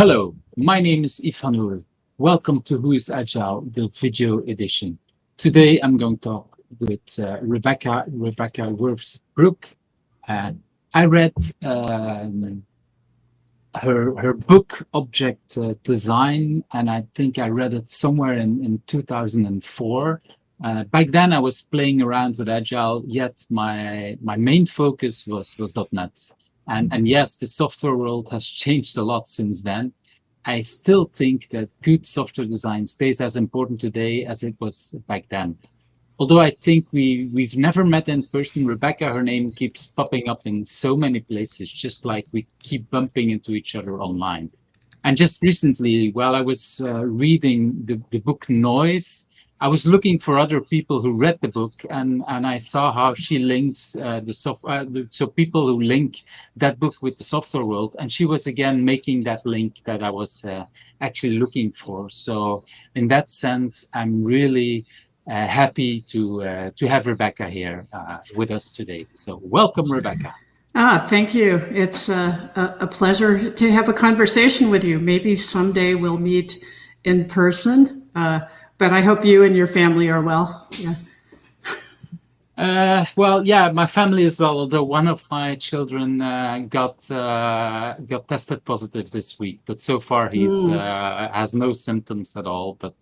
Hello, my name is Ifanur. Welcome to Who is Agile, the video edition. Today I'm going to talk with Rebecca Wirfs-Brock. And I read her book Object Design, and I think I read it somewhere in 2004. Back then I was playing around with Agile, yet my main focus was .NET. And yes, the software world has changed a lot since then. I still think that good software design stays as important today as it was back then. Although I think we've never met in person, Rebecca, her name keeps popping up in so many places, just like we keep bumping into each other online. And just recently, while I was reading the book Noise, I was looking for other people who read the book, and I saw how she links the software, so people who link that book with the software world, and she was again making that link that I was actually looking for. So in that sense, I'm really happy to have Rebecca here with us today. So welcome, Rebecca. Thank you. It's a pleasure to have a conversation with you. Maybe someday we'll meet in person. But I hope you and your family are well. Yeah. Well, yeah, my family as well. Although one of my children got tested positive this week, but so far he's has no symptoms at all. But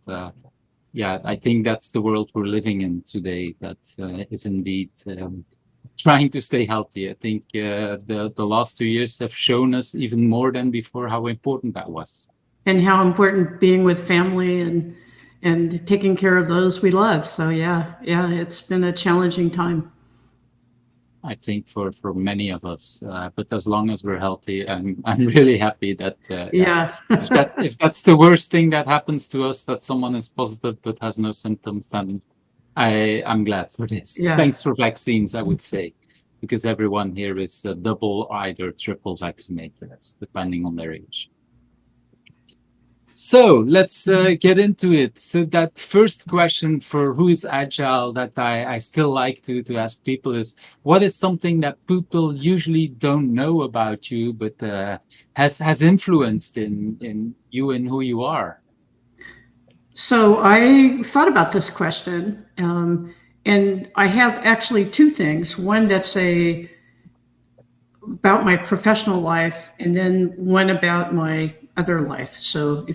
yeah, I think that's the world we're living in today. That is indeed trying to stay healthy. I think the last 2 years have shown us even more than before how important that was, and how important being with family and taking care of those we love. So yeah, it's been a challenging time, I think, for many of us. But as long as we're healthy, I'm really happy that if that's the worst thing that happens to us, that someone is positive but has no symptoms, then I'm glad for this. Yeah. Thanks for vaccines, I would say, because everyone here is double, either triple vaccinated, depending on their age. So let's get into it. So that first question for Who is Agile that I still like to ask people is, what is something that people usually don't know about you, but has influenced in you and who you are? So I thought about this question, and I have actually two things. One that's about my professional life, and then one about my other life. So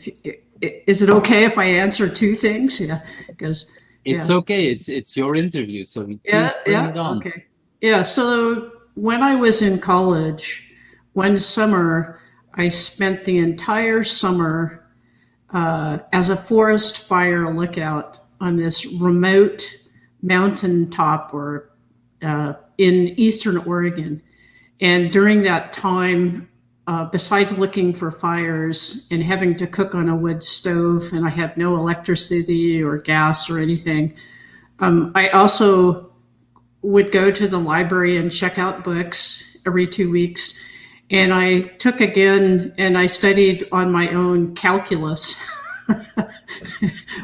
is it okay if I answer two things? Yeah, because it's okay. It's your interview, so please bring it on. Okay. Yeah. So when I was in college, one summer I spent the entire summer as a forest fire lookout on this remote mountaintop or in Eastern Oregon. And during that time, besides looking for fires and having to cook on a wood stove, and I had no electricity or gas or anything, I also would go to the library and check out books every 2 weeks. And I took again and I studied on my own calculus,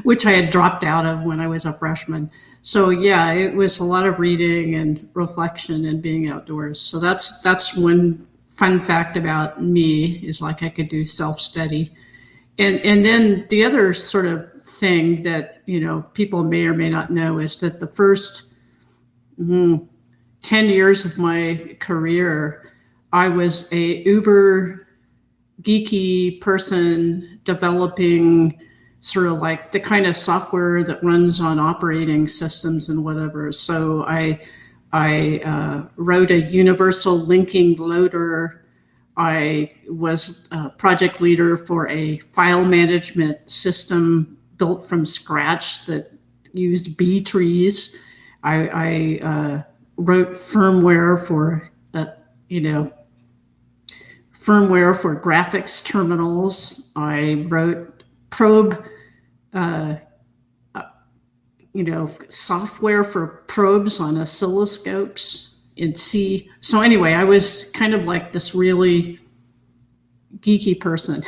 which I had dropped out of when I was a freshman. So yeah, it was a lot of reading and reflection and being outdoors. So that's one fun fact about me, is like I could do self-study. And then the other sort of thing that, people may or may not know is that the first 10 years of my career, I was a uber geeky person developing sort of like the kind of software that runs on operating systems and whatever. So I wrote a universal linking loader. I was a project leader for a file management system built from scratch that used B trees. I wrote firmware for graphics terminals. I wrote probe software for probes on oscilloscopes in C. So anyway, I was kind of like this really geeky person.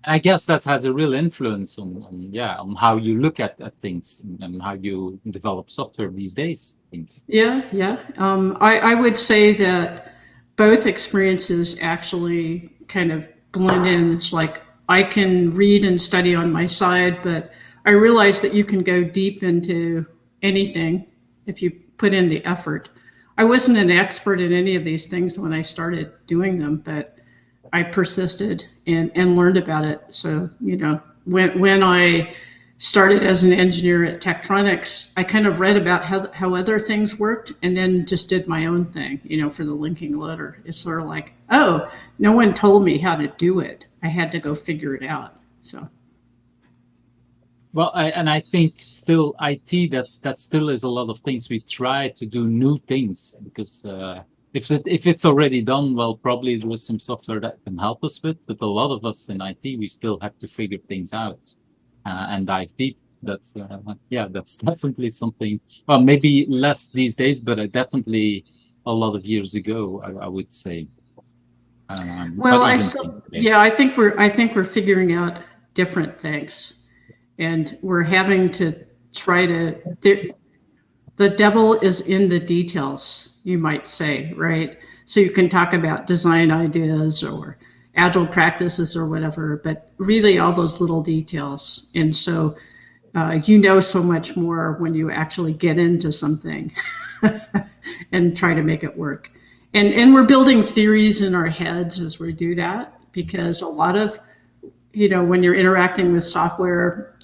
I guess that has a real influence on how you look at things and how you develop software these days. Yeah. I would say that both experiences actually kind of blend in. It's like I can read and study on my side, but I realize that you can go deep into anything if you put in the effort. I wasn't an expert in any of these things when I started doing them, but I persisted and learned about it. So, when I started as an engineer at Tektronix, I kind of read about how other things worked and then just did my own thing, for the linking loader. It's sort of like, oh, no one told me how to do it. I had to go figure it out. So. Well, I think still IT, that still is a lot of things. We try to do new things because if it's already done, well, probably there was some software that can help us with. But a lot of us in IT, we still have to figure things out and dive deep. That's that's definitely something. Well, maybe less these days, but definitely a lot of years ago, I would say. Well, I think we're figuring out different things. And we're having to try to, the devil is in the details, you might say, right? So you can talk about design ideas or agile practices or whatever, but really all those little details. And so so much more when you actually get into something and try to make it work. And we're building theories in our heads as we do that, because a lot of, when you're interacting with software,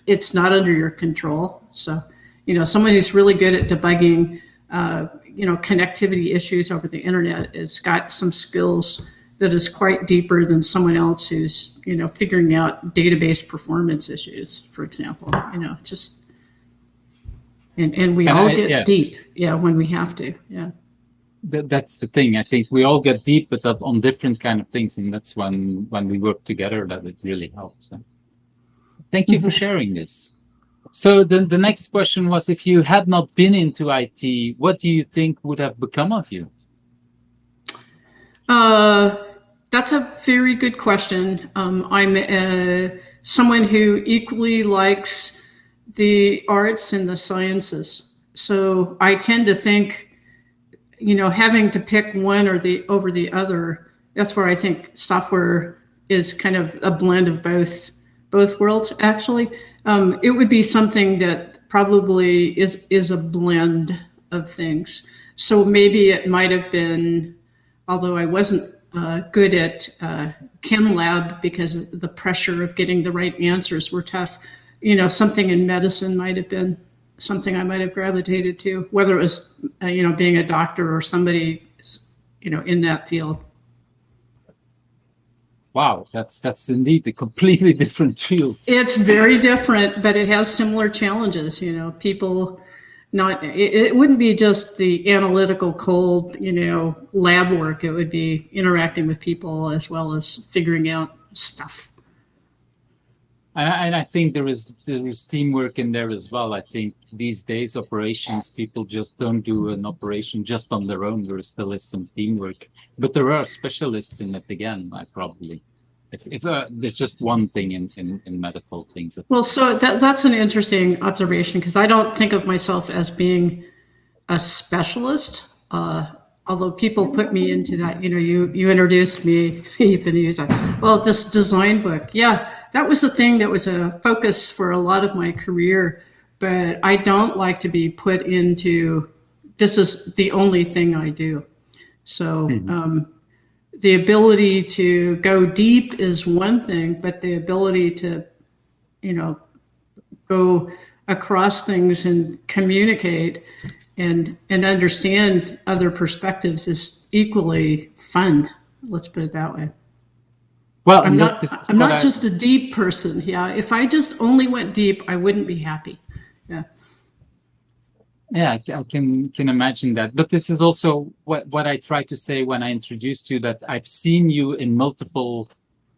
it's not under your control. So, someone who's really good at debugging, connectivity issues over the internet has got some skills that is quite deeper than someone else who's, figuring out database performance issues, for example, and we all get deep, when we have to, That's the thing. I think we all get deep, but on different kind of things, and that's when we work together that it really helps. So thank you for sharing this. So the next question was, if you had not been into IT, what do you think would have become of you? That's a very good question. I'm someone who equally likes the arts and the sciences. So I tend to think, having to pick one over the other, that's where I think software is kind of a blend of both worlds, actually. It would be something that probably is a blend of things. So maybe it might have been, although I wasn't good at chem lab because the pressure of getting the right answers were tough, something in medicine might have been something I might have gravitated to, whether it was, being a doctor or somebody, in that field. Wow, that's indeed a completely different field. It's very different, but it has similar challenges. People it wouldn't be just the analytical cold, lab work. It would be interacting with people as well as figuring out stuff. And I think there is teamwork in there as well. I think these days operations, people just don't do an operation just on their own. There still is some teamwork, but there are specialists in it again. If there's just one thing in medical things. Well, so that's an interesting observation, because I don't think of myself as being a specialist. Although people put me into that, you introduced me, Ethan, you said, well, this design book. Yeah, that was a thing that was a focus for a lot of my career, but I don't like to be put into, this is the only thing I do. So the ability to go deep is one thing, but the ability to, go across things and communicate and understand other perspectives is equally fun. Let's put it that way. Well, I'm not just a deep person. Yeah. If I just only went deep, I wouldn't be happy. Yeah. Yeah, I can imagine that. But this is also what I try to say when I introduced you, that I've seen you in multiple,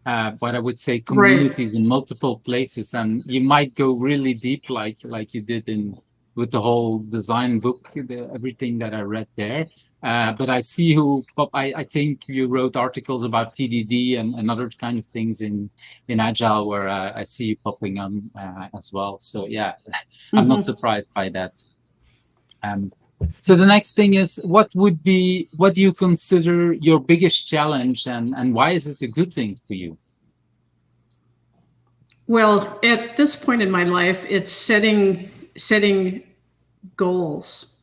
what I would say, communities, in multiple places, and you might go really deep, like you did with the whole design book, everything that I read there. But I see I think you wrote articles about TDD and other kind of things in Agile, where I see you popping on as well. So yeah, I'm not surprised by that. So the next thing is, what do you consider your biggest challenge, and why is it a good thing for you? Well, at this point in my life, it's setting goals,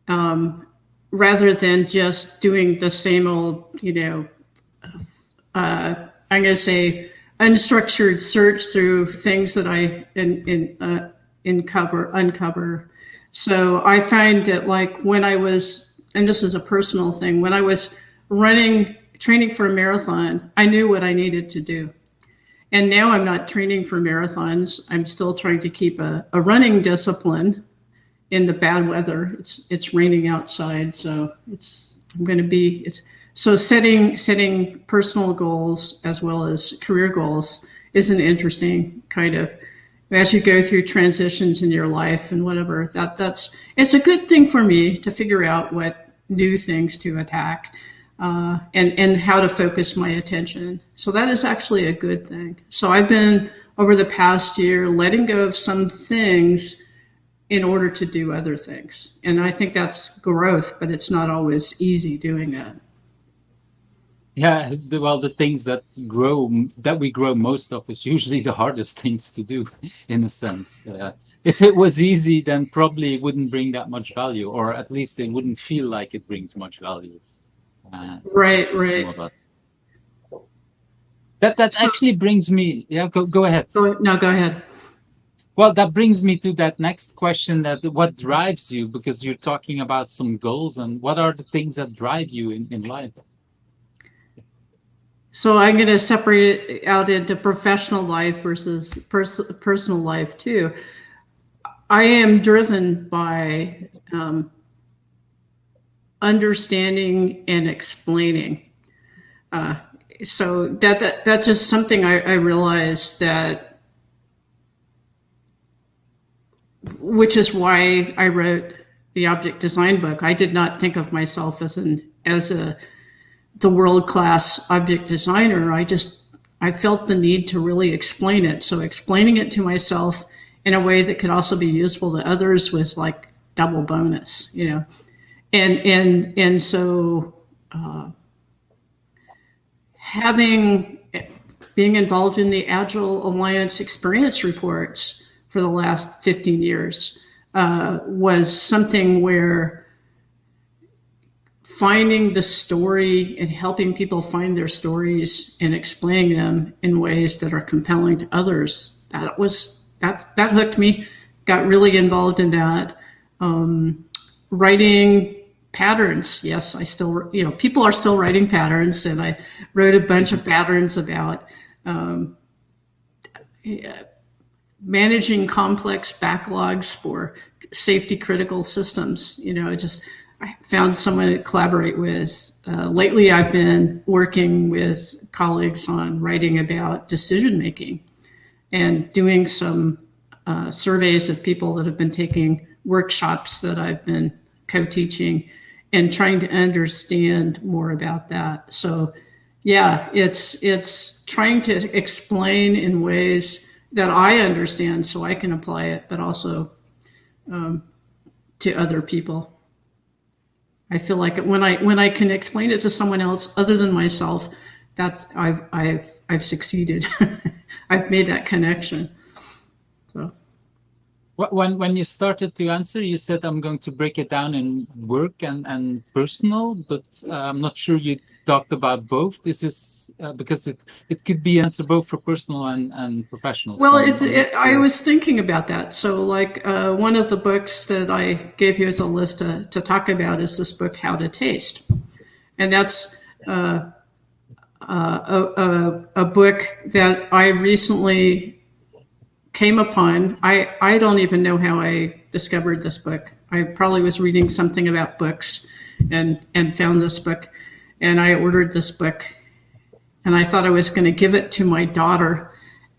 rather than just doing the same old, I'm going to say unstructured search through things that I uncover. So I find that, like, when I was, and this is a personal thing, when I was training for a marathon, I knew what I needed to do. And now I'm not training for marathons. I'm still trying to keep a running discipline in the bad weather. It's raining outside, so so setting personal goals as well as career goals is an interesting kind of, as you go through transitions in your life and whatever, it's a good thing for me to figure out what new things to attack, and how to focus my attention. So that is actually a good thing. So I've been, over the past year, letting go of some things in order to do other things. And I think that's growth, but it's not always easy doing that. Yeah, the things that we grow most of is usually the hardest things to do, in a sense. If it was easy, then probably it wouldn't bring that much value, or at least it wouldn't feel like it brings much value. Right. That actually brings me. Yeah, go ahead. Go ahead. Well, that brings me to that next question: that what drives you? Because you're talking about some goals, and what are the things that drive you in life? So I'm going to separate it out into professional life versus personal life too. I am driven by understanding and explaining. So that's just something I realized, that, which is why I wrote the object design book. I did not think of myself as the world-class object designer. I felt the need to really explain it. So explaining it to myself in a way that could also be useful to others was like double bonus, and so being involved in the Agile Alliance experience reports for the last 15 years was something where finding the story and helping people find their stories and explaining them in ways that are compelling to others, that hooked me. Got really involved in that. Writing patterns. Yes, I still, people are still writing patterns, and I wrote a bunch of patterns about managing complex backlogs for safety critical systems. I found someone to collaborate with. Lately, I've been working with colleagues on writing about decision making and doing some surveys of people that have been taking workshops that I've been co-teaching, and trying to understand more about that. So yeah, it's trying to explain in ways that I understand so I can apply it, but also to other people. I feel like when I can explain it to someone else other than myself, that's I've succeeded. I've made that connection. So when you started to answer, you said, I'm going to break it down in work and personal, but I'm not sure you talked about both. This is because it could be answered both for personal and professional. Well, I was thinking about that. So like one of the books that I gave you as a list to talk about is this book, How to Taste. And that's a book that I recently came upon. I don't even know how I discovered this book. I probably was reading something about books and found this book. And I ordered this book, and I thought I was going to give it to my daughter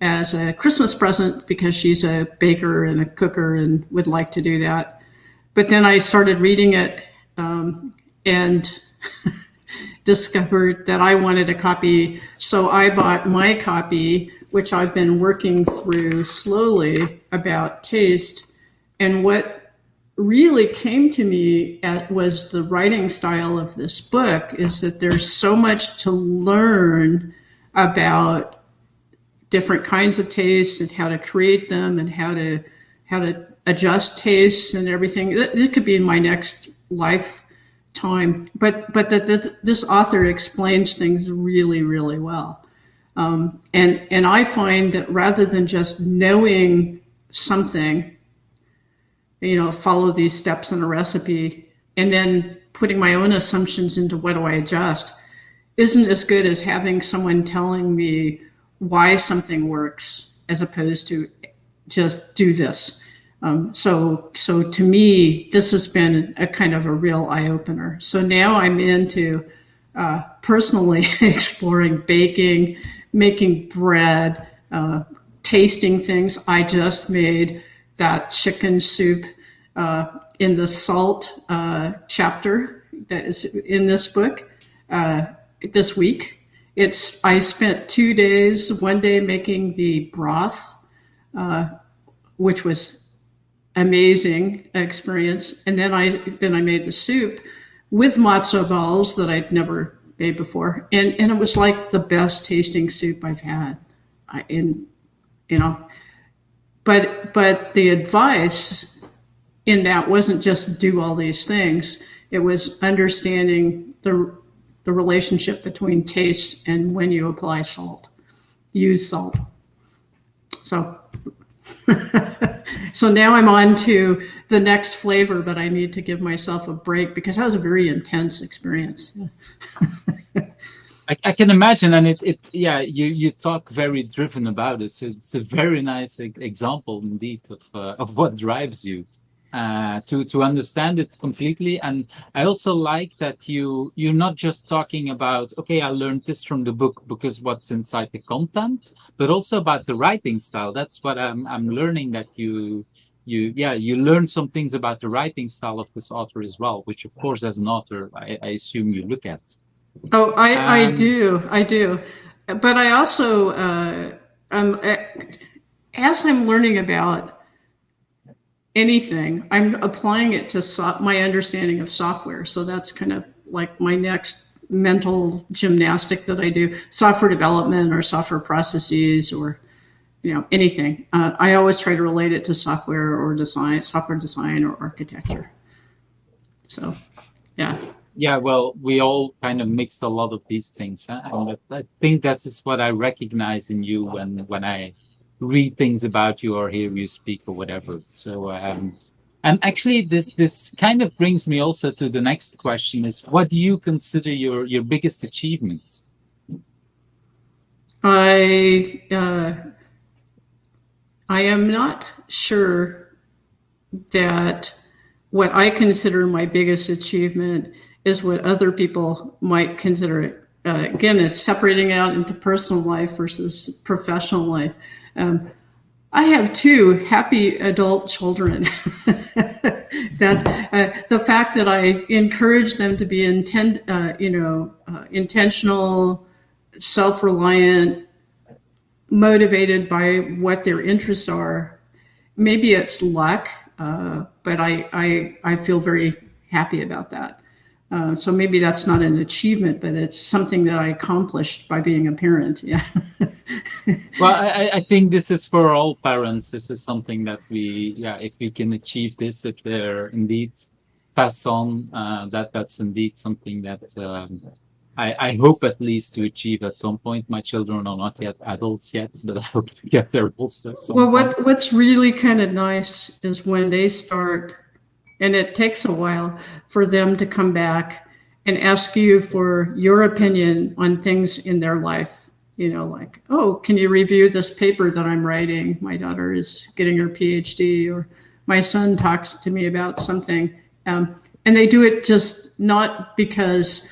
as a Christmas present because she's a baker and a cooker and would like to do that. But then I started reading it and discovered that I wanted a copy. So I bought my copy, which I've been working through slowly, about taste and what really came to me was the writing style of this book, is that there's so much to learn about different kinds of tastes and how to create them and how to adjust tastes and everything. It could be in my next lifetime, but that this author explains things really, really well. And I find that rather than just knowing something, follow these steps in a recipe and then putting my own assumptions into what do I adjust, isn't as good as having someone telling me why something works as opposed to just do this. So to me, this has been a kind of a real eye-opener. So now I'm into personally exploring baking, making bread, tasting things. I just made that chicken soup in the salt chapter that is in this book this week. I spent 2 days, one day making the broth, which was amazing experience, and then I made the soup with matzo balls that I'd never made before, and it was like the best tasting soup I've had. But the advice in that wasn't just do all these things. It was understanding the relationship between taste and when you apply salt, use salt. So, so now I'm on to the next flavor, but I need to give myself a break because that was a very intense experience. I can imagine, and you talk very driven about it. So it's a very nice example indeed of what drives you to understand it completely. And I also like that you're not just talking about, okay, I learned this from the book because what's inside the content, but also about the writing style. That's what I'm learning, that you learn some things about the writing style of this author as well, which of course as an author I assume you look at. Oh, I do. But I also, as I'm learning about anything, I'm applying it to my understanding of software. So that's kind of like my next mental gymnastic that I do, software development or software processes or, anything. I always try to relate it to software design or architecture. So, yeah. Yeah, well, we all kind of mix a lot of these things. Huh? And I think that's what I recognize in you when I read things about you or hear you speak or whatever. So, and actually, this kind of brings me also to the next question: is what do you consider your biggest achievement? I am not sure that what I consider my biggest achievement is what other people might consider it. Again, it's separating out into personal life versus professional life. I have 2 happy adult children. That the fact that I encourage them to be intentional, self-reliant, motivated by what their interests are. Maybe it's luck, but I feel very happy about that. So maybe that's not an achievement, but it's something that I accomplished by being a parent. Yeah. Well, I think this is for all parents. This is something that if we can achieve this, if they're indeed pass on, that's indeed something that I hope at least to achieve at some point. My children are not yet adults yet, but I hope to get there also. Well, what's really kind of nice is when they start, and it takes a while for them to come back and ask you for your opinion on things in their life. Like, oh, can you review this paper that I'm writing? My daughter is getting her PhD, or my son talks to me about something. And they do it just not because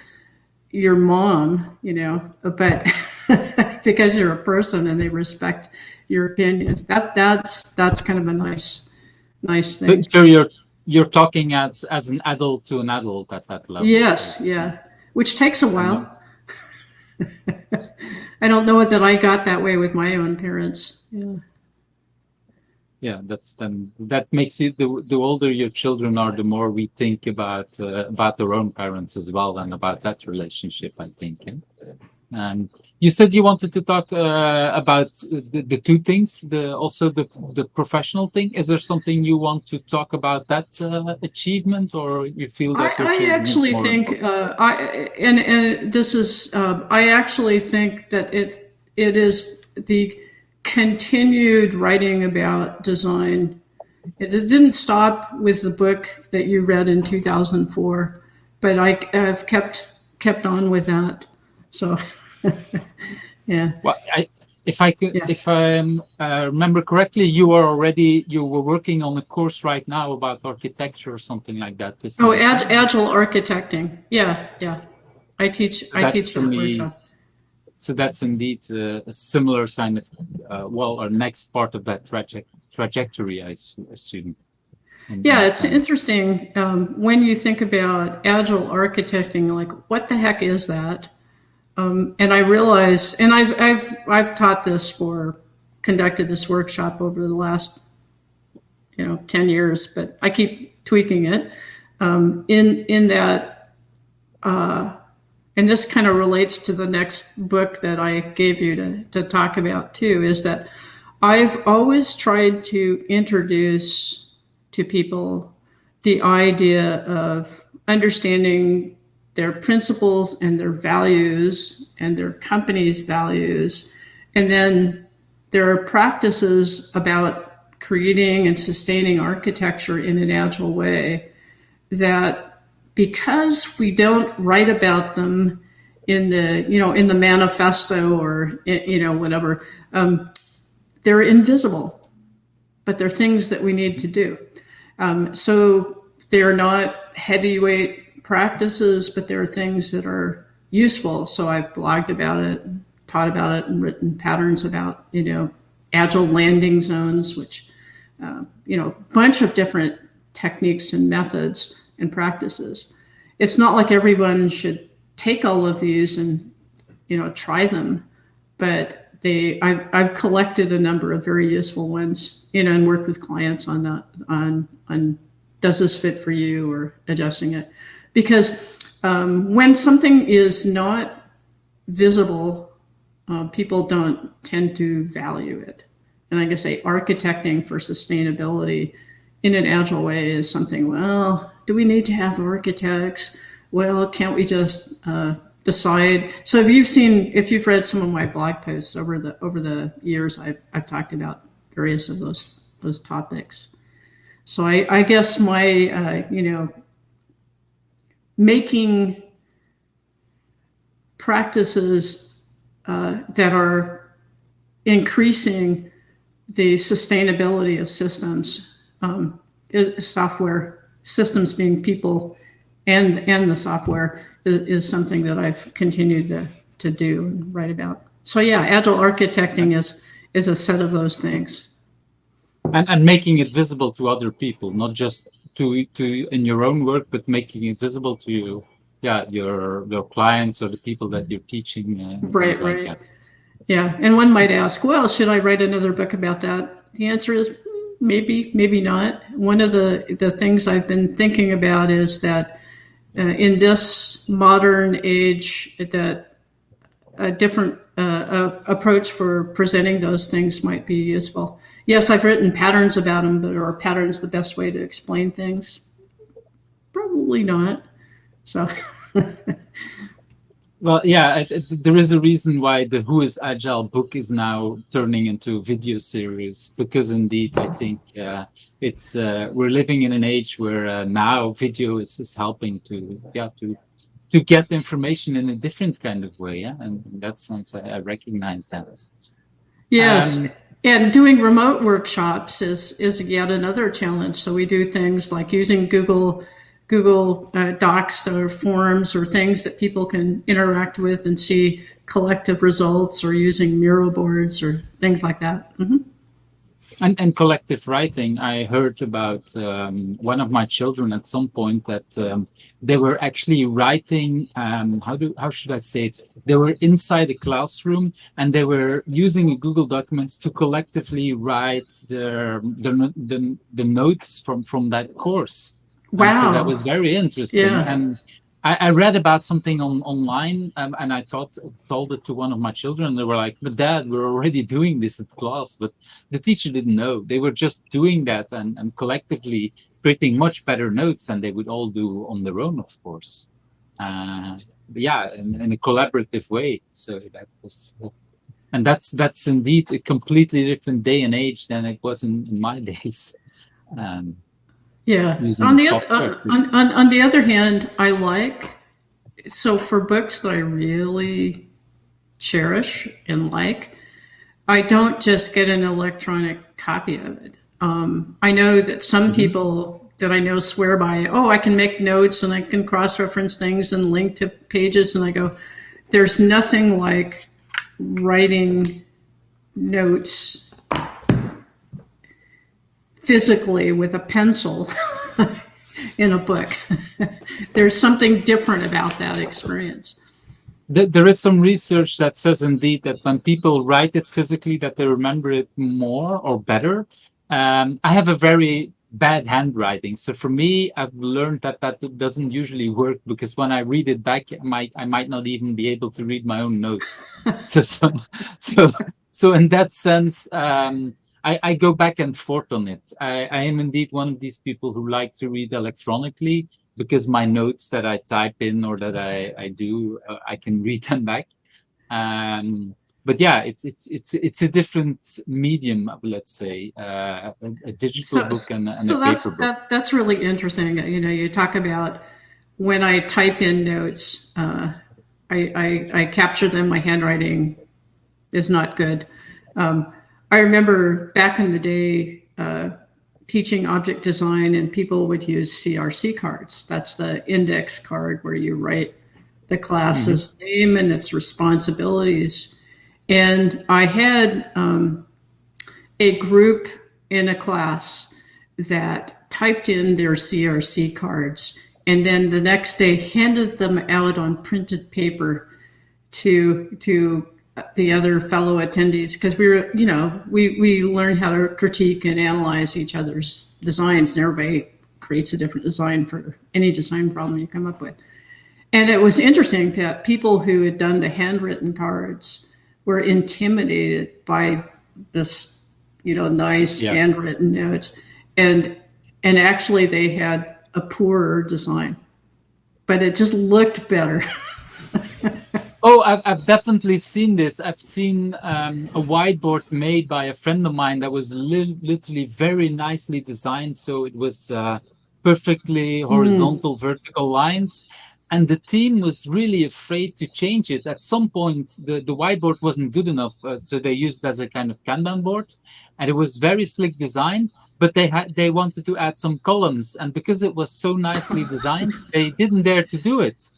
you're mom, but because you're a person and they respect your opinion. That's kind of a nice thing. So you're talking as an adult to an adult at that level. Yes, yeah, which takes a while. I don't know that I got that way with my own parents. yeah, that makes you the older your children are, the more we think about their own parents as well, and about that relationship, I think. And you said you wanted to talk about the two things, the professional thing. Is there something you want to talk about that achievement, or you feel that your I children is actually more think important? and this is I actually think that it is the continued writing about design. It didn't stop with the book that you read in 2004, but I've kept on with that. So yeah, Well, if I could, yeah. if I remember correctly, you were working on a course right now about architecture or something like that, isn't Oh, it? agile architecting. Yeah, yeah. So I that's teach for that me. workshop. So that's indeed a similar kind of, or next part of that trajectory, I assume, in Yeah, a it's sense. interesting when you think about agile architecting. Like, what the heck is that? And I realize, and I've taught this conducted this workshop over the last 10 years, but I keep tweaking it. In that, and this kind of relates to the next book that I gave you to talk about too, is that I've always tried to introduce to people the idea of understanding their principles and their values and their company's values. And then there are practices about creating and sustaining architecture in an agile way that, because we don't write about them in the manifesto or whatever, they're invisible, but they're things that we need to do. So they're not heavyweight practices, but they're things that are useful. So I've blogged about it, taught about it, and written patterns about agile landing zones, which bunch of different techniques and methods and practices. It's not like everyone should take all of these and try them, but I've collected a number of very useful ones, and worked with clients on that, on does this fit for you, or adjusting it, because when something is not visible, people don't tend to value it. And like I say, architecting for sustainability in an agile way is something. Well, do we need to have architects? Well, can't we just decide? So if you've read some of my blog posts over the years, I've talked about various of those topics. So I guess my making practices that are increasing the sustainability of systems, software systems being people, and the software is something that I've continued to do and write about. So yeah, agile architecting is a set of those things. And making it visible to other people, not just to in your own work, but making it visible to your clients or the people that you're teaching, Right, things like right. that. Yeah, and one might ask, well, should I write another book about that? The answer is maybe, maybe not. One of the things I've been thinking about is that in this modern age, that a different approach for presenting those things might be useful. Yes, I've written patterns about them, but are patterns the best way to explain things? Probably not. So. Well, yeah, there is a reason why the Who is Agile book is now turning into a video series, because indeed, I think it's we're living in an age where now video is helping to get information in a different kind of way. Yeah, and in that sense, I recognize that. Yes, and doing remote workshops is yet another challenge. So we do things like using Google Docs or forums or things that people can interact with and see collective results, or using mural boards or things like that. Mm-hmm. And collective writing. I heard about one of my children at some point that they were actually writing. How should I say it? They were inside a classroom and they were using Google Documents to collectively write the notes from that course. And so that Wow. was very interesting. Yeah. And I read about something online, and I told it to one of my children. And they were like, "But Dad, we're already doing this at class." But the teacher didn't know. They were just doing that and collectively creating much better notes than they would all do on their own, of course. But yeah, in a collaborative way. So that was, and that's indeed a completely different day and age than it was in my days. Um, Yeah. Using software. On the other hand, I like, so for books that I really cherish and like, I don't just get an electronic copy of it. I know that some people that I know swear by, oh, I can make notes and I can cross-reference things and link to pages. And I go, there's nothing like writing notes physically with a pencil in a book. There's something different about that experience. There is some research that says indeed that when people write it physically, that they remember it more or better. I have a very bad handwriting, so for me, I've learned that doesn't usually work because when I read it back, I might not even be able to read my own notes. So in that sense, I go back and forth on it. I am indeed one of these people who like to read electronically, because my notes that I type in or that I do, I can read them back. But yeah, it's a different medium, let's say, a digital book and a paper book. That's really interesting. You know, you talk about when I type in notes, I capture them. My handwriting is not good. I remember back in the day, teaching object design, and people would use CRC cards. That's the index card where you write the class's name and its responsibilities. And I had a group in a class that typed in their CRC cards and then the next day handed them out on printed paper to the other fellow attendees, because we were, you know, we learned how to critique and analyze each other's designs, and everybody creates a different design for any design problem you come up with. And it was interesting that people who had done the handwritten cards were intimidated by this, you know, nice handwritten notes, and actually they had a poorer design, but it just looked better. Oh, I've definitely seen this. I've seen a whiteboard made by a friend of mine that was literally very nicely designed. So it was perfectly horizontal, vertical lines. And the team was really afraid to change it. At some point, the whiteboard wasn't good enough. So they used it as a kind of Kanban board. And it was very slick design. But they wanted to add some columns. And because it was so nicely designed, they didn't dare to do it.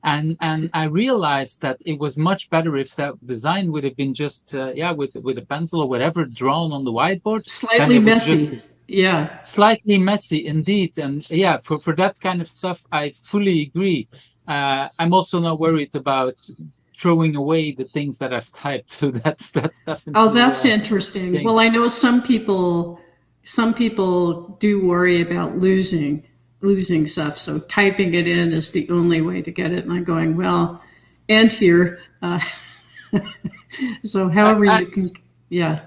And I realized that it was much better if that design would have been just with a pencil or whatever drawn on the whiteboard. Slightly messy. Yeah. Slightly messy indeed. And yeah, for that kind of stuff, I fully agree. I'm also not worried about throwing away the things that I've typed. So that's definitely. Oh, that's interesting. Thing. Well, I know some people do worry about losing stuff, so typing it in is the only way to get it. And I'm going, well, and here, so however you can, yeah.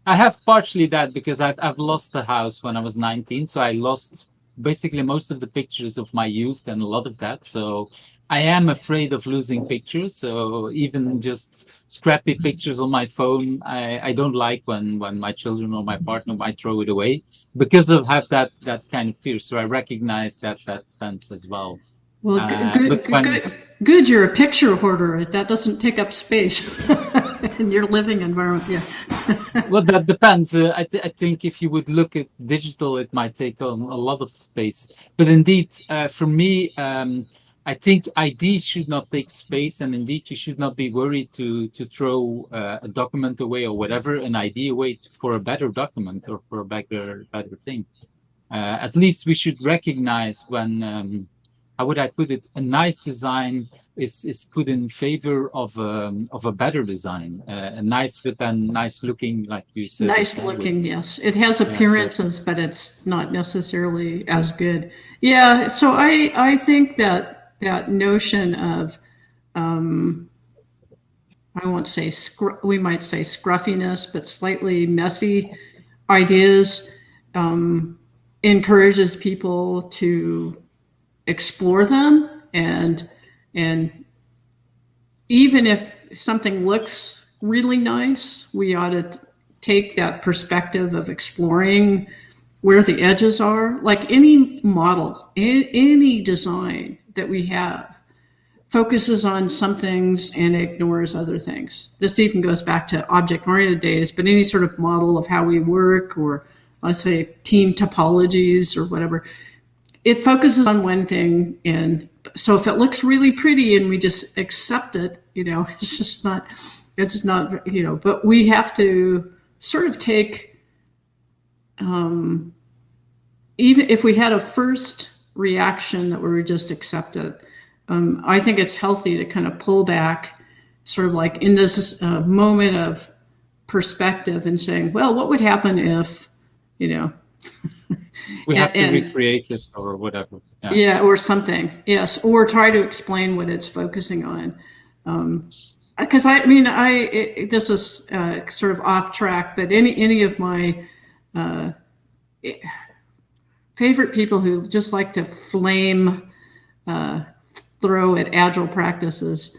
I have partially that because I've lost the house when I was 19, so I lost basically most of the pictures of my youth and a lot of that. So I am afraid of losing pictures. So even just scrappy pictures on my phone, I don't like when my children or my partner might throw it away, because of have that kind of fear. So I recognize that stance as well. Well, good. You're a picture hoarder. That doesn't take up space in your living environment. Yeah. Well, that depends. I think if you would look at digital, it might take on a lot of space. But indeed, for me, I think ideas should not take space, and indeed, you should not be worried to throw a document away or whatever, an idea away for a better document or for a better thing. At least we should recognize when, how would I put it, a nice design is put in favor of a better design, a nice but then nice looking, like you said. Nice looking, yes. It has Yeah, appearances, but it's not necessarily as good. Yeah, so I think that notion of I won't say we might say scruffiness, but slightly messy ideas encourages people to explore them, and even if something looks really nice, we ought to take that perspective of exploring where the edges are. Like any model, any design that we have focuses on some things and ignores other things. This even goes back to object-oriented days, but any sort of model of how we work, or let's say team topologies or whatever, it focuses on one thing. And so if it looks really pretty and we just accept it, it's not, but we have to sort of take, even if we had a first reaction that we would just accept it, I think it's healthy to kind of pull back, sort of like in this moment of perspective and saying, well, what would happen if, we have to recreate it or whatever. Yeah, or something. Yes, or try to explain what it's focusing on. Because this is sort of off track, but any of my favorite people who just like to flame throw at Agile practices,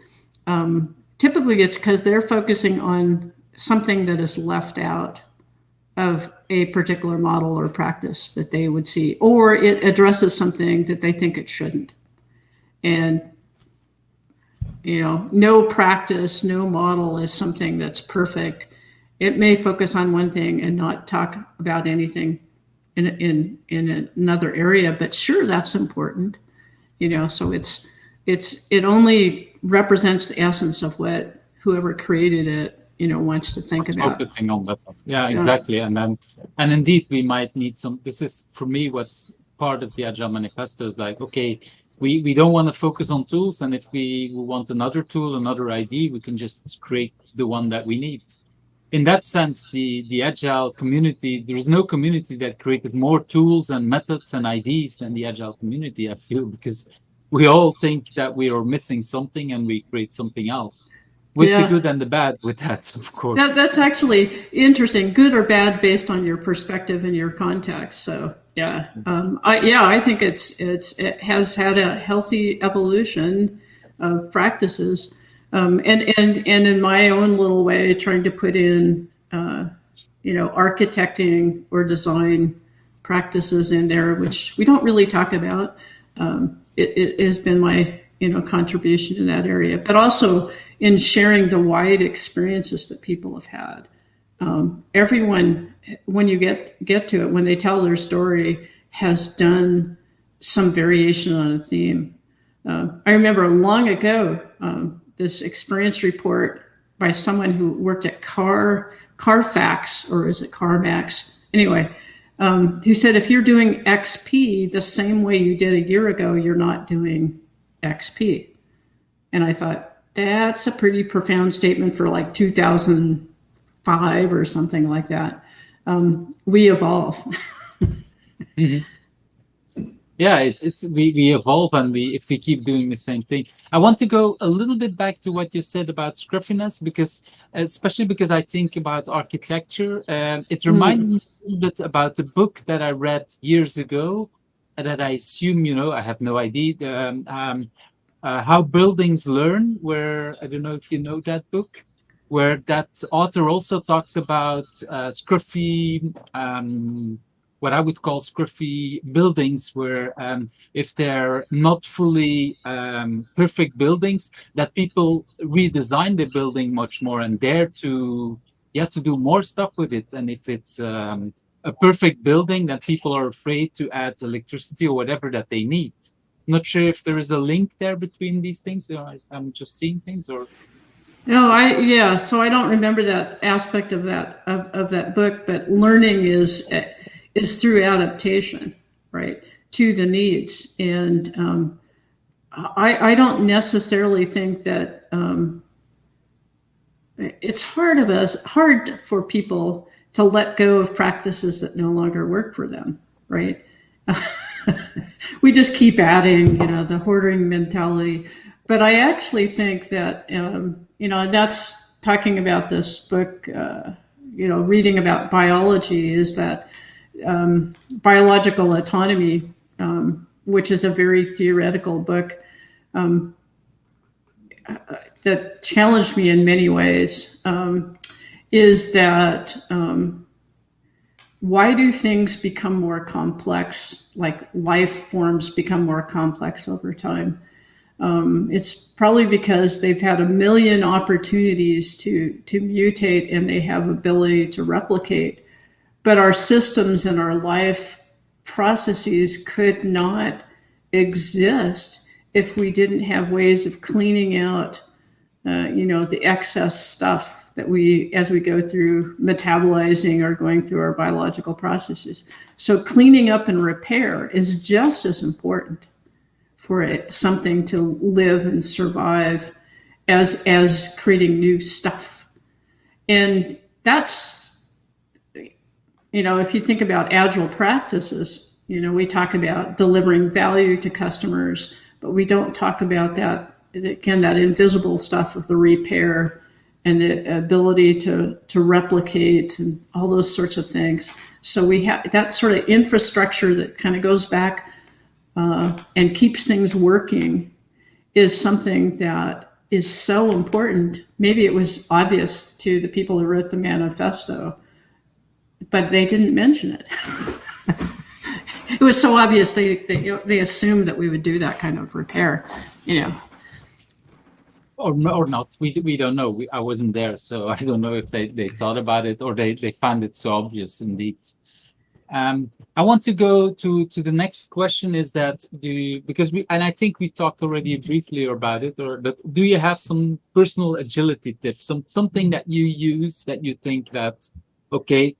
typically it's because they're focusing on something that is left out of a particular model or practice that they would see, or it addresses something that they think it shouldn't. And no practice, no model is something that's perfect. It may focus on one thing and not talk about anything in another area, but sure, that's important. So it only represents the essence of what whoever created it wants to think about. Focusing on that. Yeah, exactly. And indeed, we might need some. This is for me what's part of the Agile Manifesto is like, okay, we don't want to focus on tools, and if we want another tool, another ID, we can just create the one that we need. In that sense, the Agile community, there is no community that created more tools and methods and IDs than the Agile community, I feel, because we all think that we are missing something and we create something else. With the good and the bad with that, of course. That's actually interesting, good or bad based on your perspective and your context. So I think it has had a healthy evolution of practices, and in my own little way, trying to put in architecting or design practices in there, which we don't really talk about. It has been my contribution in that area, but also in sharing the wide experiences that people have had. Everyone, when you get to it, when they tell their story, has done some variation on a theme. I remember long ago, this experience report by someone who worked at Carfax, or is it CarMax? Anyway, who said, if you're doing XP the same way you did a year ago, you're not doing XP. And I thought, that's a pretty profound statement for like 2005 or something like that. We evolve. Mm-hmm. Yeah, we evolve, and if we keep doing the same thing. I want to go a little bit back to what you said about scruffiness, especially because I think about architecture. It reminded me a little bit about a book that I read years ago, that I assume I have no idea. How Buildings Learn, where I don't know if you know that book, where that author also talks about scruffy, what I would call scruffy buildings, where if they're not fully perfect buildings, that people redesign the building much more and dare to do more stuff with it. And if it's a perfect building, that people are afraid to add electricity or whatever that they need. not sure if there is a link there between these things. I'm just seeing things, or No, so I don't remember that aspect of that book, but learning is through adaptation, right, to the needs. And I don't necessarily think that it's hard for people to let go of practices that no longer work for them, right? We just keep adding, the hoarding mentality. But I actually think that, that's talking about this book, reading about biology, is that biological autonomy, which is a very theoretical book, that challenged me in many ways, is that why do things become more complex, like life forms become more complex over time? It's probably because they've had a million opportunities to mutate, and they have ability to replicate. But our systems and our life processes could not exist if we didn't have ways of cleaning out, the excess stuff that as we go through metabolizing or going through our biological processes. So cleaning up and repair is just as important for something to live and survive as creating new stuff. And that's, if you think about agile practices, we talk about delivering value to customers, but we don't talk about that invisible stuff of the repair and the ability to replicate and all those sorts of things. So we have that sort of infrastructure that kind of goes back and keeps things working, is something that is so important. Maybe it was obvious to the people who wrote the manifesto, but they didn't mention it. It was so obvious they assumed that we would do that kind of repair, Or not. We don't know. I wasn't there, so I don't know if they thought about it or they found it so obvious indeed. I want to go to the next question, is that I think we talked already briefly about it, but do you have some personal agility tips, something that you use that you think that, okay,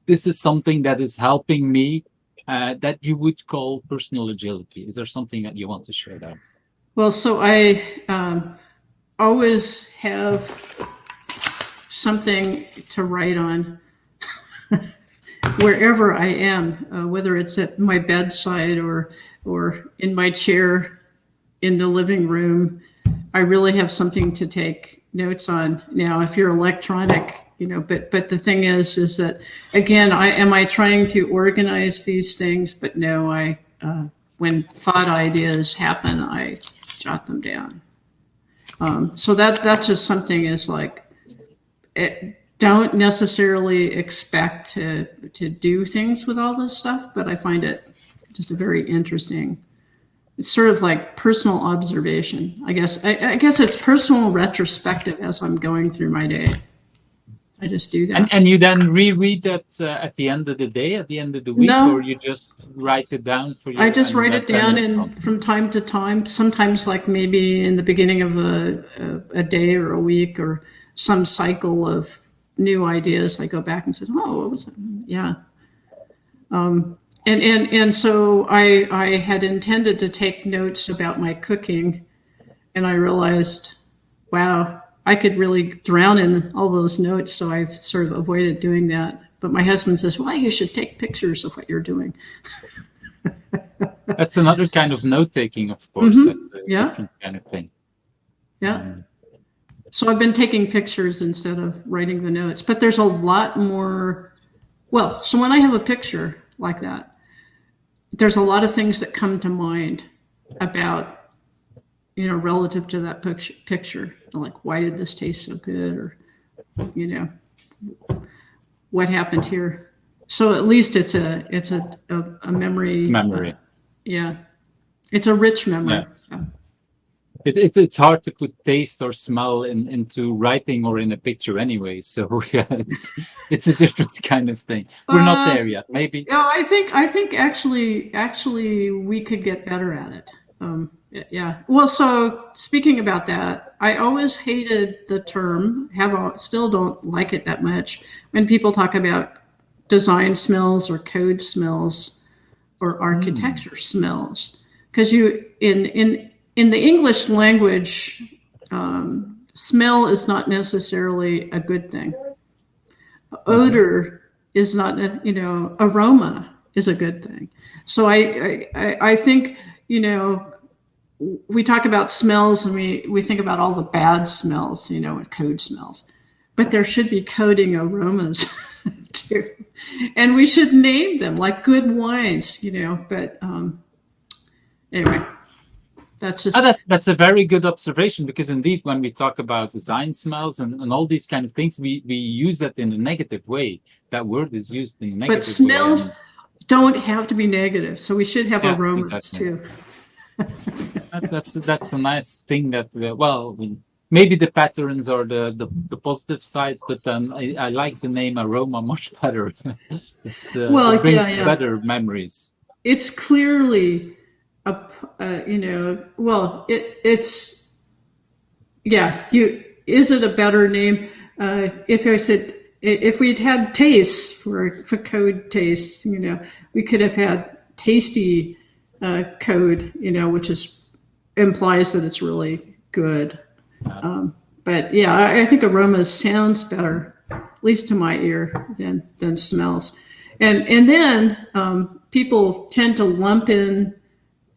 this is something that is helping me, that you would call personal agility? Is there something that you want to share there? Well, so I always have something to write on wherever I am, whether it's at my bedside or in my chair in the living room. I really have something to take notes on. Now, if you're electronic, but the thing is that, again, am I trying to organize these things? But no, when thought ideas happen, I jot them down. So that's just something, is like, don't necessarily expect to do things with all this stuff, but I find it just a very interesting. It's sort of like personal observation. I guess it's personal retrospective as I'm going through my day. I just do that. And you then reread that at the end of the day, at the end of the week, No, or you just write it down for you? I just write it down, and from time to time, sometimes like maybe in the beginning of a day or a week or some cycle of new ideas, I go back and say, oh, what was it? Yeah. And so I had intended to take notes about my cooking, and I realized, wow, I could really drown in all those notes. So I've sort of avoided doing that. But my husband says, well, you should take pictures of what you're doing. That's another kind of note-taking, of course. Mm-hmm. That's a different kind of thing. Yeah. So I've been taking pictures instead of writing the notes. But there's a lot more. Well, so when I have a picture like that, there's a lot of things that come to mind about, relative to that picture. Like, why did this taste so good? Or, what happened here? So at least it's a memory. Memory. Yeah. It's a rich memory. Yeah. It's hard to put taste or smell into writing or in a picture anyway. So yeah, it's a different kind of thing. We're not there yet. Maybe. No, I think actually we could get better at it. Yeah. Well, so speaking about that, I always hated the term, still don't like it that much, when people talk about design smells or code smells or Hmm. architecture smells. Because in the English language, smell is not necessarily a good thing. Hmm. Odor is not, aroma is a good thing. So I think, you know, we talk about smells and we think about all the bad smells, and code smells. But there should be coding aromas too. And we should name them like good wines, But anyway, that's just, That's a very good observation because indeed, when we talk about design smells and all these kind of things, we use that in a negative way. That word is used in a but negative way. And smells don't have to be negative. So we should have yeah, aromas exactly. too. That's a nice thing that maybe the patterns are the positive side, but then I like the name aroma much better. It Well, yeah, brings yeah. better memories. It's clearly well, it's, yeah, is it a better name? If I said, if we'd had tastes for code tastes, we could have had tasty code, which implies that it's really good. Uh, But yeah, I think aromas sounds better, at least to my ear, than smells. And then people tend to lump in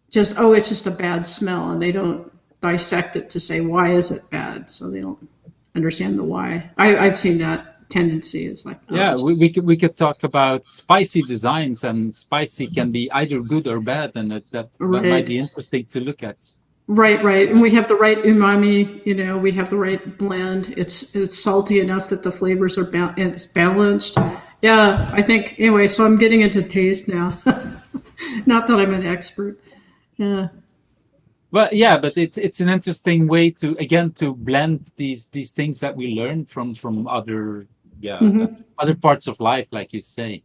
just, oh, it's just a bad smell, and they don't dissect it to say, why is it bad? So they don't understand the why. I've seen that tendency. It's like, oh, yeah, it's just we could talk about spicy designs, and spicy can be either good or bad, and that might right. be interesting to look at. Right, right, and we have the right umami. We have the right blend. It's salty enough that the flavors are it's balanced. Yeah, I think anyway. So I'm getting into taste now. Not that I'm an expert. Yeah. Well, yeah, but it's an interesting way to again to blend these things that we learn from other other parts of life, like you say.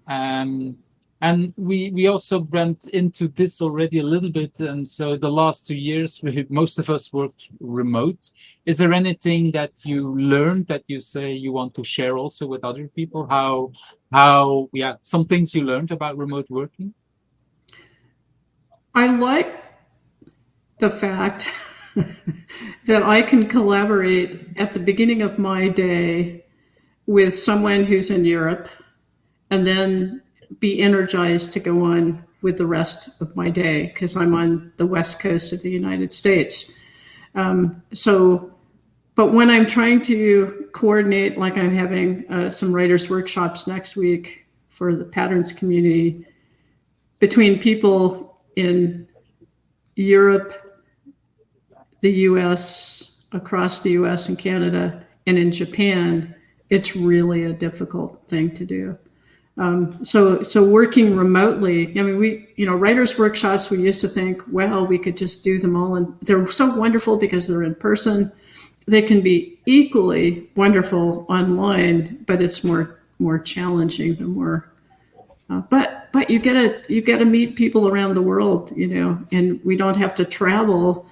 Um, and we also went into this already a little bit. And so the last 2 years, most of us worked remote. Is there anything that you learned that you say you want to share also with other people? How some things you learned about remote working? I like the fact that I can collaborate at the beginning of my day with someone who's in Europe and then be energized to go on with the rest of my day because I'm on the west coast of the United States. So, but when I'm trying to coordinate, like I'm having some writers' workshops next week for the patterns community between people in Europe, the US, across the US and Canada, and in Japan, it's really a difficult thing to do. So working remotely, I mean, writers' workshops, we used to think, well, we could just do them all. And they're so wonderful because they're in person. They can be equally wonderful online, but it's more challenging, but you get to meet people around the world, and we don't have to travel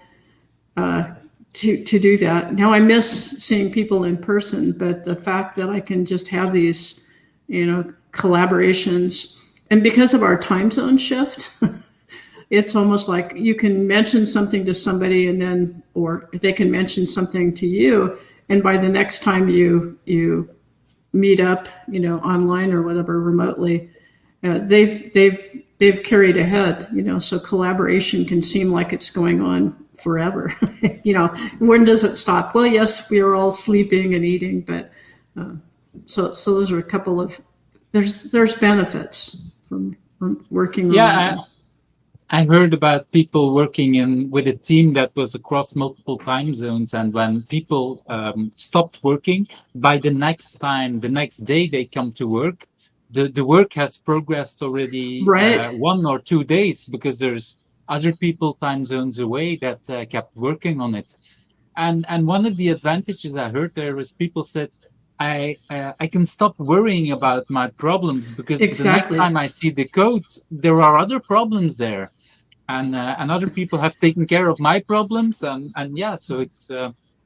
to do that. Now I miss seeing people in person, but the fact that I can just have these, collaborations, and because of our time zone shift, it's almost like you can mention something to somebody, and then, or they can mention something to you, and by the next time you meet up, online or whatever, remotely, they've carried ahead, so collaboration can seem like it's going on forever. When does it stop? Well, yes, we are all sleeping and eating, but so those are a couple of, there's benefits from working Yeah, remotely. I heard about people working in with a team that was across multiple time zones, and when people stopped working, by the next day they come to work, the work has progressed already Right. 1 or 2 days because there's other people time zones away that kept working on it. And one of the advantages I heard there is people said, I can stop worrying about my problems because the next Exactly. time I see the code, there are other problems there. and other people have taken care of my problems, and yeah, so it's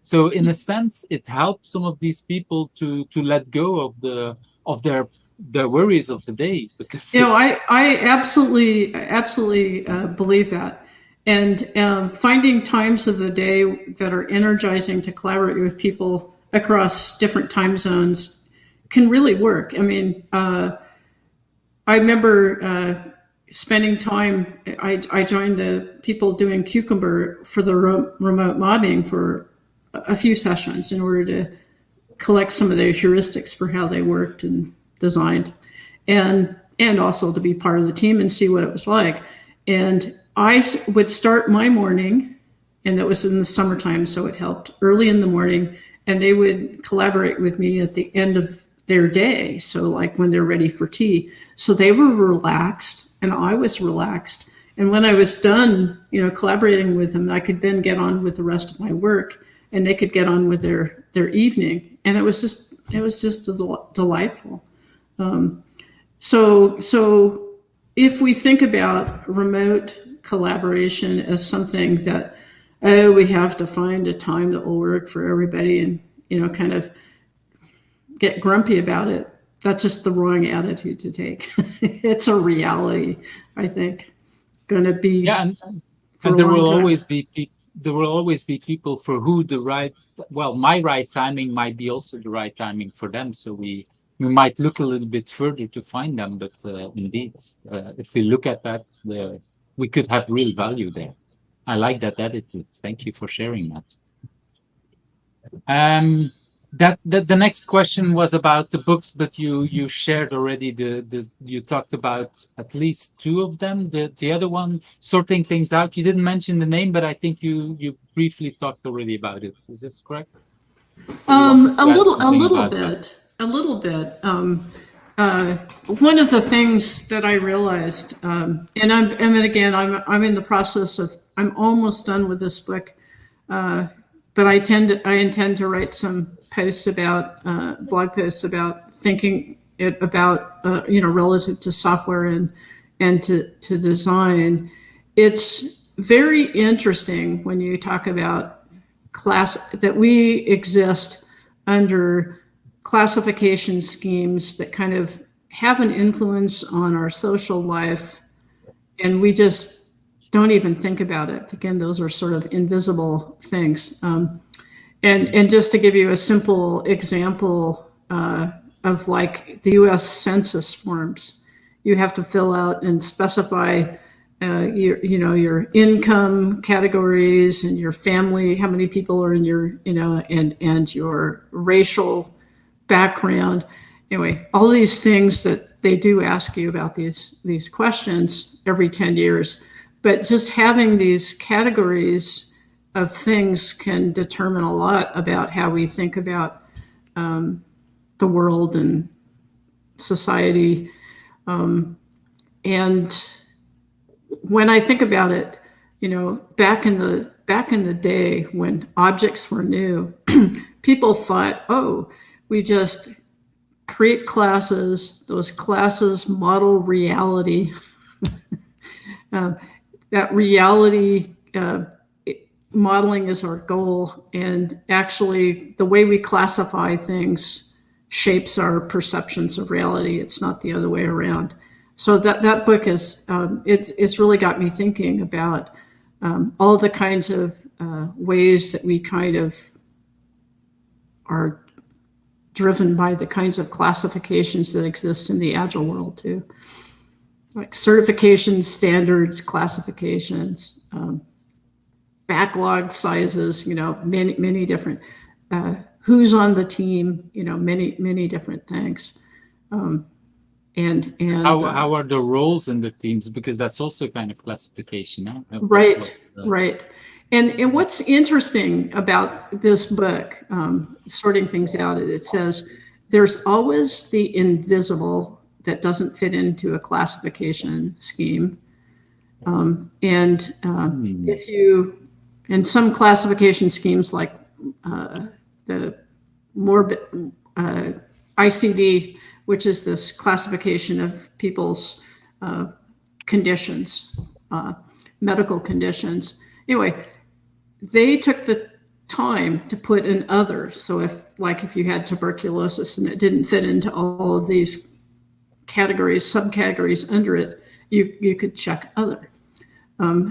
so in a sense it helps some of these people to let go of their worries of the day, because it's I absolutely believe that. And finding times of the day that are energizing to collaborate with people across different time zones can really work. I mean, I remember spending time. I joined the people doing Cucumber for the remote mobbing for a few sessions in order to collect some of their heuristics for how they worked and designed, and also to be part of the team and see what it was like. And I would start my morning, and that was in the summertime, so it helped early in the morning, and they would collaborate with me at the end of their day, so like when they're ready for tea. So they were relaxed and I was relaxed, and when I was done, collaborating with them, I could then get on with the rest of my work, and they could get on with their evening, and it was just delightful. So if we think about remote collaboration as something that, we have to find a time that will work for everybody, and kind of get grumpy about it, that's just the wrong attitude to take. It's a reality, I think, going to be and there will always be people for who my right timing might be also the right timing for them. So we might look a little bit further to find them, but indeed, if we look at that, we could have real value there. I like that attitude. Thank you for sharing that. The next question was about the books, but you shared already you talked about at least two of them. The other one, Sorting Things Out, you didn't mention the name, but I think you briefly talked already about it. Is this correct? A little bit. One of the things that I realized, and I'm in the process of, I'm almost done with this book, but I intend to write some posts about blog posts about thinking about relative to software and to design. It's very interesting when you talk about that we exist under classification schemes that kind of have an influence on our social life, and we just don't even think about it. Again, those are sort of invisible things. And just to give you a simple example of like the U.S. Census forms, you have to fill out and specify your income categories and your family, how many people are in your, and your racial background. Anyway, all these things that they do ask you about these questions every 10 years. But just having these categories of things can determine a lot about how we think about the world and society. And when I think about it, back in the day when objects were new, people thought, oh, we just create classes, those classes model reality. That reality modeling is our goal, and actually the way we classify things shapes our perceptions of reality. It's not the other way around. So that book is it's really got me thinking about all the kinds of ways that we kind of are driven by the kinds of classifications that exist in the Agile world too, like certifications, standards, classifications, backlog sizes, many different, who's on the team, many different things. And how are the roles in the teams? Because that's also kind of classification, huh? Right. And what's interesting about this book, Sorting Things Out, it says there's always the invisible that doesn't fit into a classification scheme. If you, in some classification schemes like the ICD, which is this classification of people's conditions, medical conditions. Anyway, they took the time to put an other. So if you had tuberculosis and it didn't fit into all of these categories, subcategories under it, you could check other.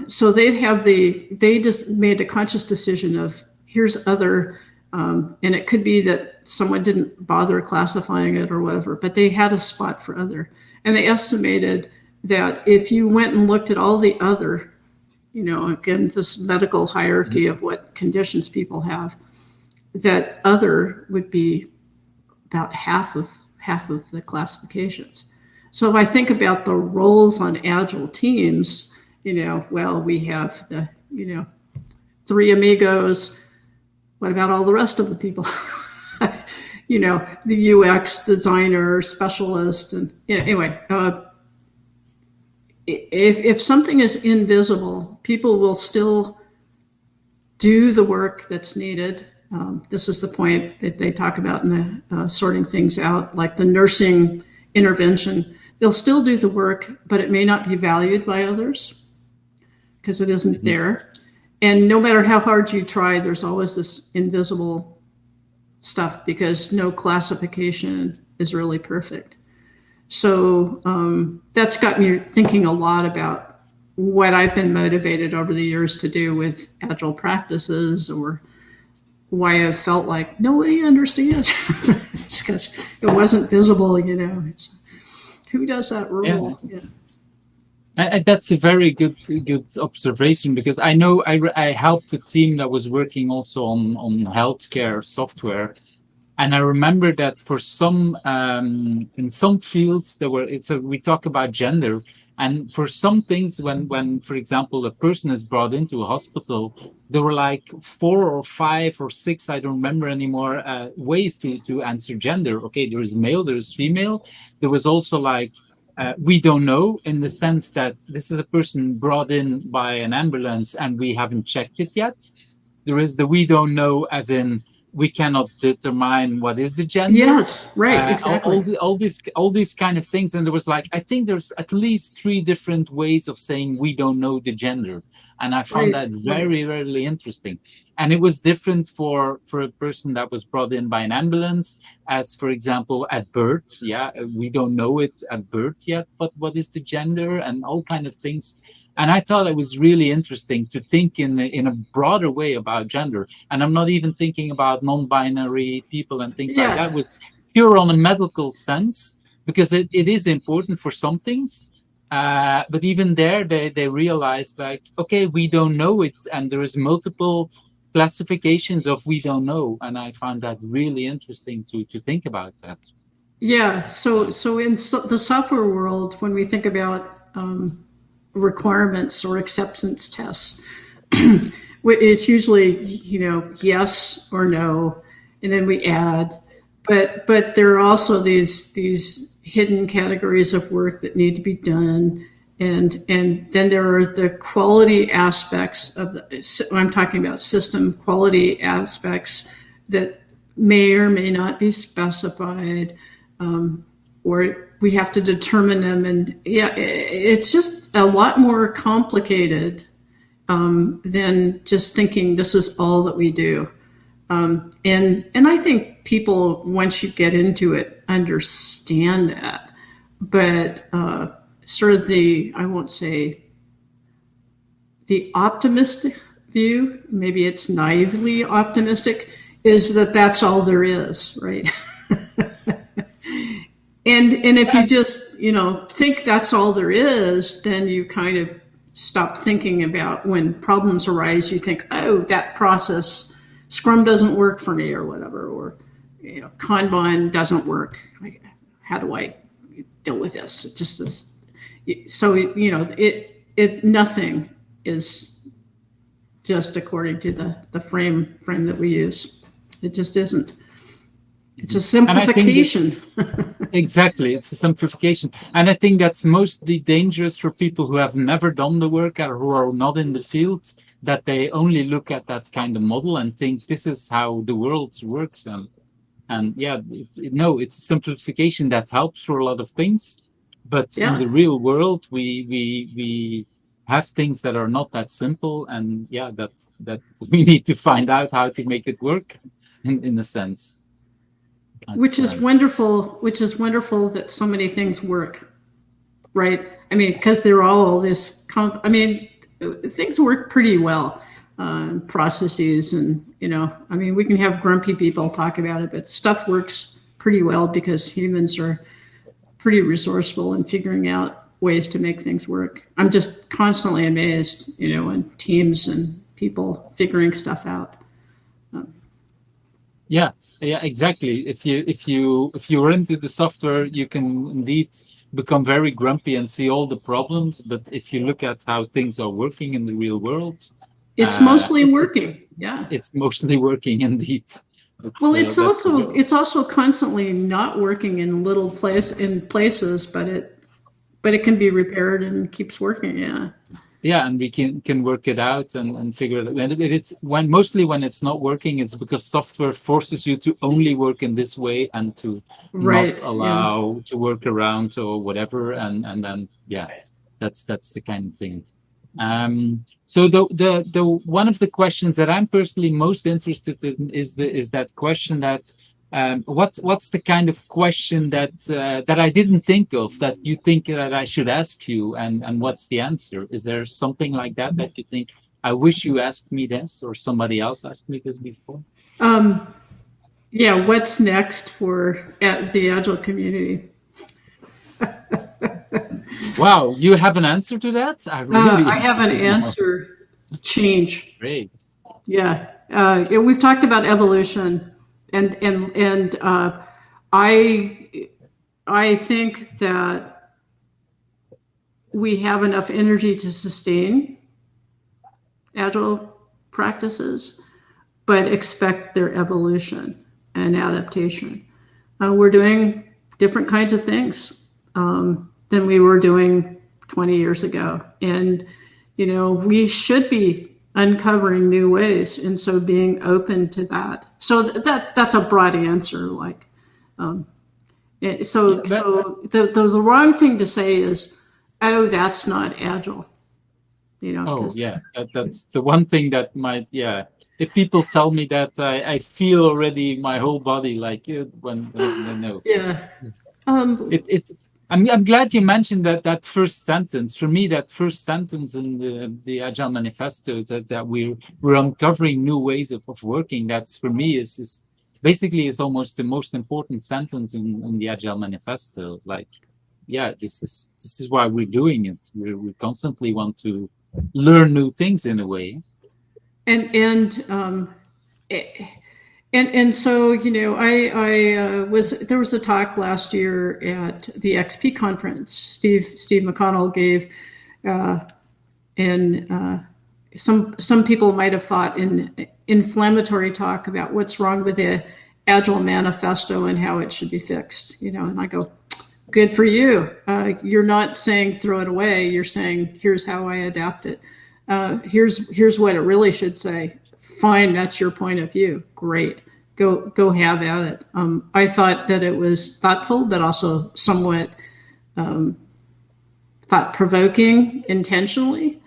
So they just made a conscious decision of here's other, and it could be that someone didn't bother classifying it or whatever, but they had a spot for other. And they estimated that if you went and looked at all the other, again, this medical hierarchy of what conditions people have, that other would be about half of the classifications. So if I think about the roles on Agile teams, well, we have the, 3 amigos. What about all the rest of the people? The UX designer, specialist, and anyway, if something is invisible, people will still do the work that's needed. This is the point that they talk about in the sorting things out, like the nursing intervention. They'll still do the work, but it may not be valued by others because it isn't there. And no matter how hard you try, there's always this invisible stuff because no classification is really perfect. So that's got me thinking a lot about what I've been motivated over the years to do with Agile practices, or why I've felt like nobody understands. It's because it wasn't visible, It's, who does that rule? Yeah. That's a very good observation, because I know I helped the team that was working also on healthcare software, and I remember that for some in some fields we talk about gender, and for some things when for example a person is brought into a hospital, there were like 4 or 5 or 6, I don't remember anymore, ways to answer gender. Okay, there is male, there is female. There was also like we don't know, in the sense that this is a person brought in by an ambulance and we haven't checked it yet. There is the we don't know, as in we cannot determine what is the gender. Yes, right, exactly. All these kind of things. And there was like, I think there's at least 3 different ways of saying we don't know the gender. And I found that very, very interesting. And it was different for a person that was brought in by an ambulance, as for example, at birth. Yeah, we don't know it at birth yet, but what is the gender, and all kind of things. And I thought it was really interesting to think in a broader way about gender. And I'm not even thinking about non-binary people and things like that. It was pure on a medical sense, because it is important for some things. But even there, they realized like, okay, we don't know it. And there is multiple classifications of we don't know. And I found that really interesting to think about that. Yeah. So in the software world, when we think about requirements or acceptance tests, it's usually yes or no, and then we add, but there are also these hidden categories of work that need to be done, and then there are the quality aspects of I'm talking about system quality aspects that may or may not be specified, or we have to determine them. And it's just a lot more complicated than just thinking this is all that we do. And I think people, once you get into it, understand that. But sort of I won't say the optimistic view, maybe it's naively optimistic, is that that's all there is, right? And if you just, think that's all there is, then you kind of stop thinking about when problems arise. You think, oh, that process, Scrum doesn't work for me, or whatever, or Kanban doesn't work. How do I deal with this? It just is. So nothing is just according to the frame that we use. It just isn't. It's a simplification. Exactly, it's a simplification. And I think that's mostly dangerous for people who have never done the work or who are not in the field, that they only look at that kind of model and think this is how the world works. And it's a simplification that helps for a lot of things. But in the real world, we have things that are not that simple, and yeah, that we need to find out how to make it work in a sense. Which is wonderful. Which is wonderful that so many things work, right? I mean, because they're all this. I mean, things work pretty well. Processes, and I mean, we can have grumpy people talk about it, but stuff works pretty well because humans are pretty resourceful in figuring out ways to make things work. I'm just constantly amazed, in teams and people figuring stuff out. Yeah, exactly. If you're into the software, you can indeed become very grumpy and see all the problems. But if you look at how things are working in the real world, it's mostly working. Yeah, it's mostly working indeed. Well, it's also constantly not working in places, but it can be repaired and keeps working. Yeah. Yeah, and we can work it out and figure it out. And it's mostly when it's not working, it's because software forces you to only work in this way and to not allow to work around or whatever. And then that's the kind of thing. So the one of the questions that I'm personally most interested in is that question that what's the kind of question that I didn't think of that you think that I should ask you, and what's the answer? Is there something like that you think I wish you asked me this or somebody else asked me this before? Yeah, what's next for the Agile community? Wow, you have an answer to that? I have an answer. Change. Great. Yeah, we've talked about evolution, and I think that we have enough energy to sustain Agile practices, but expect their evolution and adaptation. We're doing different kinds of things than we were doing 20 years ago. And, we should be uncovering new ways. And so being open to that. So that's a broad answer. The wrong thing to say is, oh, that's not Agile. That's the one thing that might, if people tell me that, I feel already my whole body like when they know. Yeah. I'm glad you mentioned that first sentence. For me, that first sentence in the Agile Manifesto, that we're uncovering new ways of working. That's, for me, is basically is almost the most important sentence in the Agile Manifesto. This is why we're doing it. We constantly want to learn new things in a way. And so, there was a talk last year at the XP conference. Steve McConnell gave, and some people might have thought an inflammatory talk about what's wrong with the Agile Manifesto and how it should be fixed. And I go, good for you. You're not saying throw it away. You're saying here's how I adapt it. Here's what it really should say. Fine, that's your point of view. Great. Go have at it. I thought that it was thoughtful, but also somewhat thought-provoking intentionally.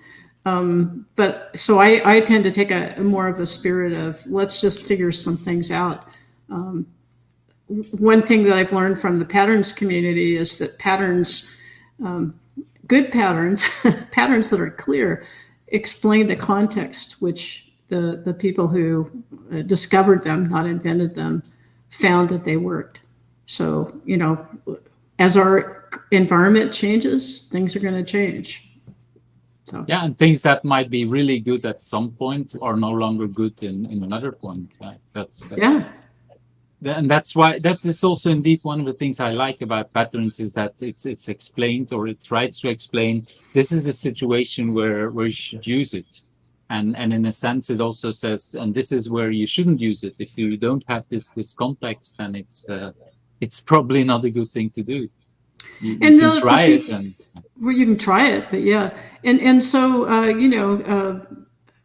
But so I tend to take a more of a spirit of let's just figure some things out. One thing that I've learned from the patterns community is that patterns, good patterns, patterns that are clear, explain the context which the people who discovered them, not invented them, found that they worked. So, as our environment changes, things are going to change. So yeah, and things that might be really good at some point are no longer good in another point. And that's why that is also indeed one of the things I like about patterns is that it's explained, or it tries to explain this is a situation where you should use it. And in a sense, it also says, and this is where you shouldn't use it. If you don't have this context, then it's probably not a good thing to do. You can try it. Well, you can try it, but yeah. And so,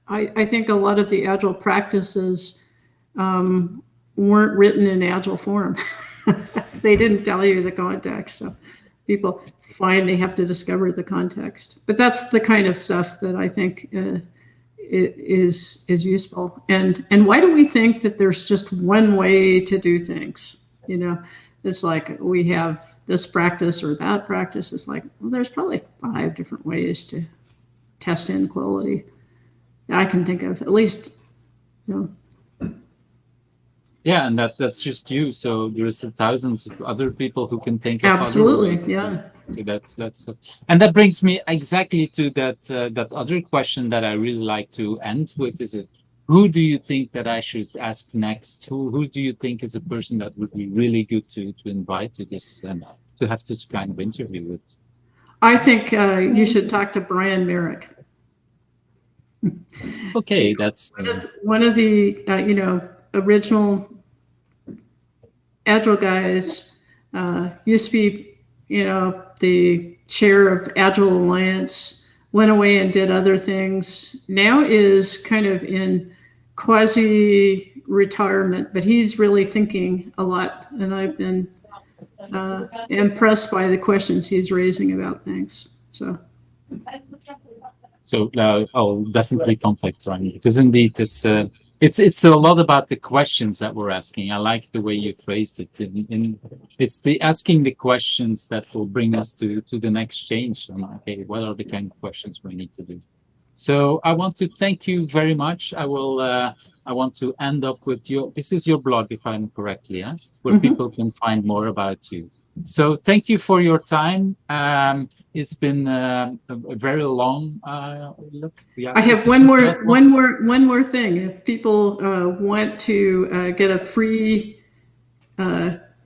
I think a lot of the Agile practices weren't written in Agile form. They didn't tell you the context. So people find they have to discover the context. But that's the kind of stuff that I think is useful. And why do we think that there's just one way to do things? You know, it's like we have this practice or that practice. It's like, well, there's probably 5 different ways to test in quality. I can think of at least, you know. Yeah, and that's just you. So there's thousands of other people who can think of Absolutely, other ways. yeah. So that's and that brings me exactly to that other question that I really like to end with. Is it, who do you think that I should ask next? Who do you think is a person that would be really good to invite to this and to have this kind of interview with? I think you should talk to Brian Merrick. Okay, that's one of the you know, original Agile guys. Used to be, you know, the chair of Agile Alliance, went away and did other things. Now is kind of in quasi retirement, but he's really thinking a lot, and I've been impressed by the questions he's raising about things. So I'll definitely contact Brian, because indeed it's a lot about the questions that we're asking. I like the way you phrased it. It's the asking the questions that will bring us to the next change. And okay, what are the kind of questions we need to do? So I want to thank you very much. I want to end up with this is your blog, if I'm correctly, where people can find more about you. So thank you for your time. It's been a very long look. Yeah, I have one more thing. If people want to get a free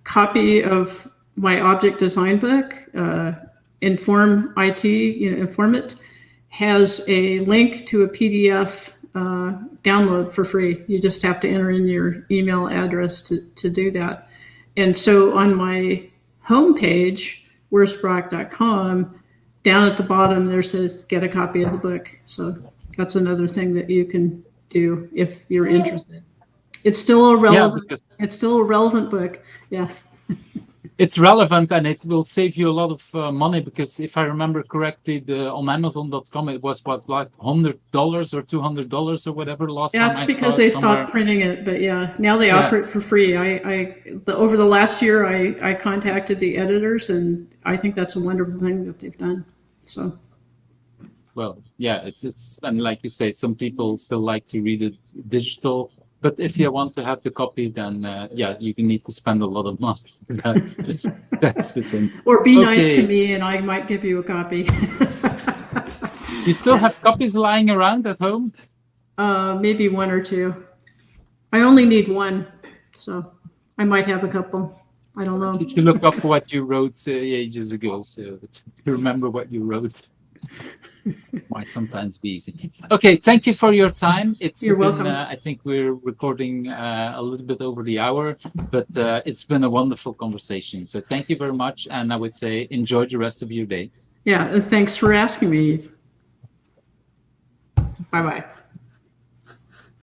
copy of my object design book, Inform IT, Inform It, has a link to a PDF download for free. You just have to enter in your email address to do that. And so on my homepage, Wirfs-Brock.com, down at the bottom there says get a copy of the book. So that's another thing that you can do if you're interested. It's still a relevant. Yeah, it's still a relevant book. Yeah. It's relevant, and it will save you a lot of money, because if I remember correctly, on Amazon.com it was what, like $100 or $200 or whatever last time. Yeah, it's because they stopped printing it, but yeah, now they offer it for free. Over the last year, I contacted the editors, and I think that's a wonderful thing that they've done. So. Well, yeah, it's and like you say, some people still like to read it digital. But if you want to have the copy, then yeah, you need to spend a lot of money. That's the thing. Or be nice to me, and I might give you a copy. You still have copies lying around at home? Maybe 1 or 2. I only need 1, so I might have a couple. I don't know. Did you look up what you wrote ages ago, so to remember what you wrote? Might sometimes be easy. Okay, thank you for your time. You're welcome. I think we're recording a little bit over the hour, but it's been a wonderful conversation. So thank you very much, and I would say enjoy the rest of your day. Yeah, thanks for asking me. Bye-bye.